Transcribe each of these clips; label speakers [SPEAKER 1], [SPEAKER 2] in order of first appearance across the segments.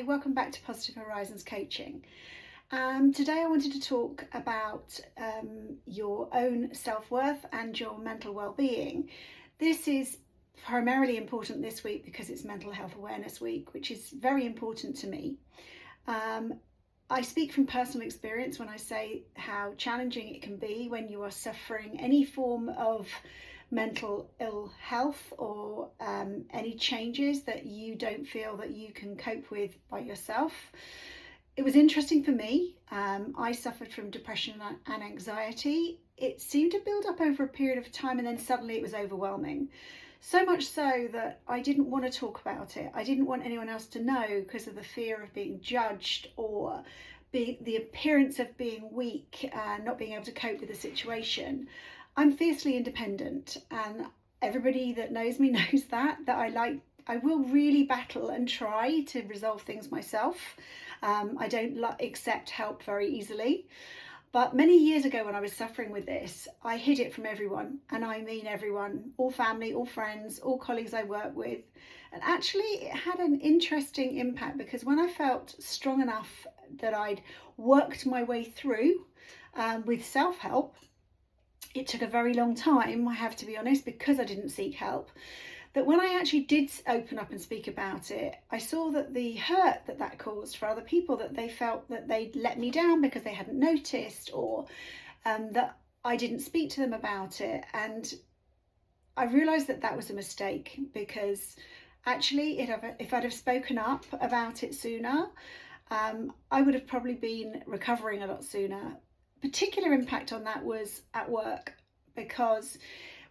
[SPEAKER 1] Hi, welcome back to Positive Horizons Coaching. Today I wanted to talk about your own self-worth and your mental well-being. This is primarily important this week because it's Mental Health Awareness Week, which is very important to me. I speak from personal experience when I say how challenging it can be when you are suffering any form of mental ill health or any changes that you don't feel that you can cope with by yourself. It was interesting for me. I suffered from depression and anxiety. It seemed to build up over a period of time and then suddenly it was overwhelming. So much so that I didn't want to talk about it. I didn't want anyone else to know because of the fear of being judged or the appearance of being weak and not being able to cope with the situation. I'm fiercely independent, and everybody that knows me knows that I will really battle and try to resolve things myself. I don't accept help very easily. But many years ago when I was suffering with this, I hid it from everyone, and I mean everyone, all family, all friends, all colleagues I work with. And actually it had an interesting impact because when I felt strong enough that I'd worked my way through with self-help, it took a very long time, I have to be honest, because I didn't seek help, that when I actually did open up and speak about it, I saw that the hurt that caused for other people, that they felt that they'd let me down because they hadn't noticed, or that I didn't speak to them about it. And I realised that that was a mistake, because actually if I'd have spoken up about it sooner, I would have probably been recovering a lot sooner. Particular impact on that was at work, because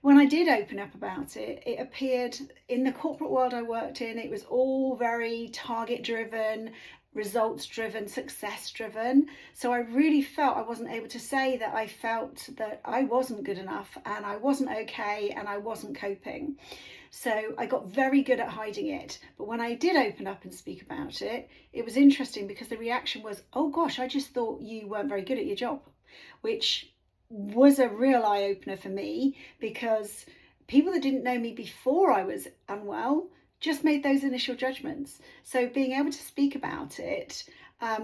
[SPEAKER 1] when I did open up about it, it appeared in the corporate world I worked in, it was all very target driven, results driven, success driven. So I really felt I wasn't able to say that I felt that I wasn't good enough and I wasn't okay and I wasn't coping. So I got very good at hiding it. But when I did open up and speak about it, it was interesting because the reaction was, oh gosh, I just thought you weren't very good at your job, which was a real eye-opener for me, because people that didn't know me before I was unwell just made those initial judgments. So being able to speak about it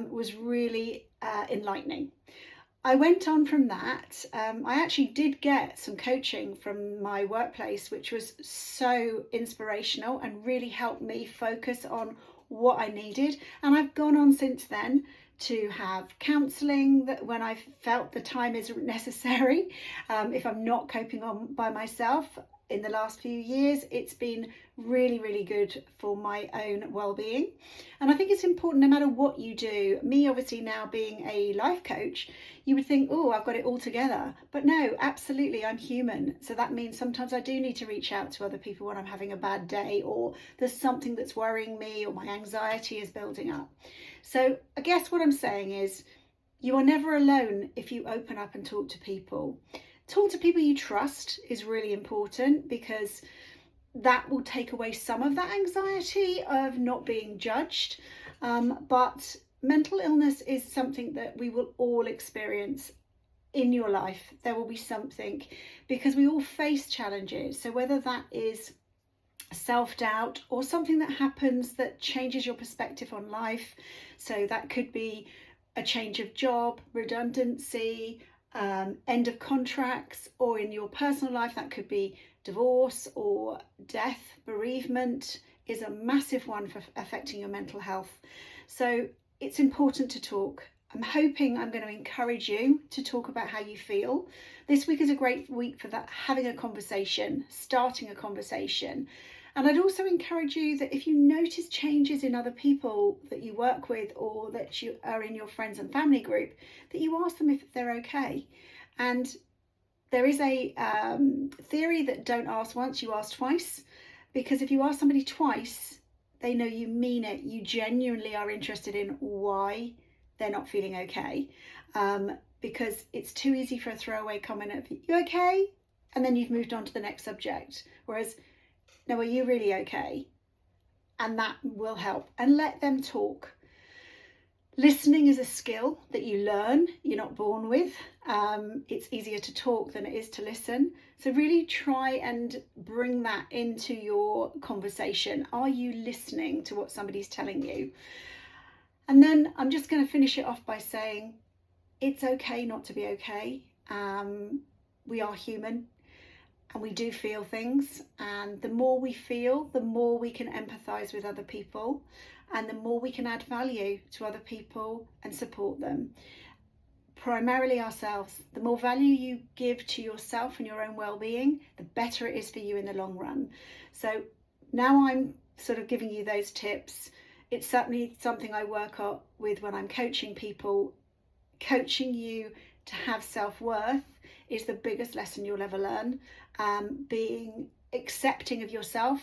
[SPEAKER 1] was really enlightening. I went on from that. I actually did get some coaching from my workplace, which was so inspirational and really helped me focus on what I needed. And I've gone on since then to have counselling that when I felt the time is necessary. If I'm not coping on by myself, in the last few years, it's been really, really good for my own well-being. And I think it's important no matter what you do. Me, obviously, now being a life coach, you would think, oh, I've got it all together. But no, absolutely, I'm human. So that means sometimes I do need to reach out to other people when I'm having a bad day, or there's something that's worrying me, or my anxiety is building up. So I guess what I'm saying is, you are never alone if you open up and talk to people. Talk to people you trust is really important, because that will take away some of that anxiety of not being judged. But mental illness is something that we will all experience in your life. There will be something, because we all face challenges. So whether that is self-doubt or something that happens that changes your perspective on life, so that could be a change of job, redundancy, end of contracts, or in your personal life that could be divorce or death. Bereavement is a massive one for affecting your mental health. So it's important to talk. I'm hoping I'm going to encourage you to talk about how you feel. This week is a great week for that, having a conversation, starting a conversation. And I'd also encourage you that if you notice changes in other people that you work with, or that you are in your friends and family group, that you ask them if they're okay. And there is a theory that don't ask once, you ask twice. Because if you ask somebody twice, they know you mean it. You genuinely are interested in why they're not feeling okay. Because it's too easy for a throwaway comment of, you okay? And then you've moved on to the next subject. Whereas, no, are you really okay? And that will help. And let them talk. Listening is a skill that you learn, you're not born with. It's easier to talk than it is to listen. So really try and bring that into your conversation. Are you listening to what somebody's telling you? And then I'm just going to finish it off by saying it's okay not to be okay. We are human and we do feel things, and the more we feel, the more we can empathise with other people, and the more we can add value to other people and support them. Primarily ourselves. The more value you give to yourself and your own well-being, the better it is for you in the long run. So now I'm sort of giving you those tips. It's certainly something I work on with when I'm coaching people. Coaching you to have self-worth is the biggest lesson you'll ever learn. Being accepting of yourself,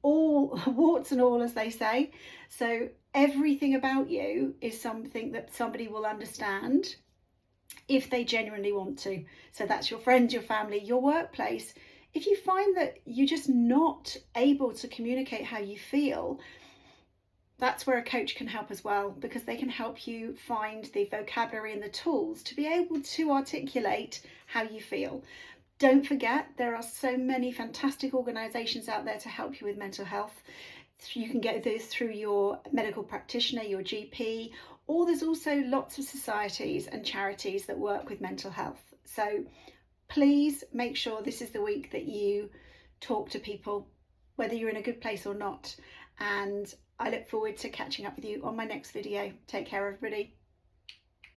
[SPEAKER 1] all warts and all, as they say. So everything about you is something that somebody will understand if they genuinely want to. So that's your friends, your family, your workplace. If you find that you're just not able to communicate how you feel, that's where a coach can help as well, because they can help you find the vocabulary and the tools to be able to articulate how you feel. Don't forget, there are so many fantastic organisations out there to help you with mental health. You can get those through your medical practitioner, your GP, or there's also lots of societies and charities that work with mental health. So please make sure this is the week that you talk to people, whether you're in a good place or not. And I look forward to catching up with you on my next video. Take care, everybody.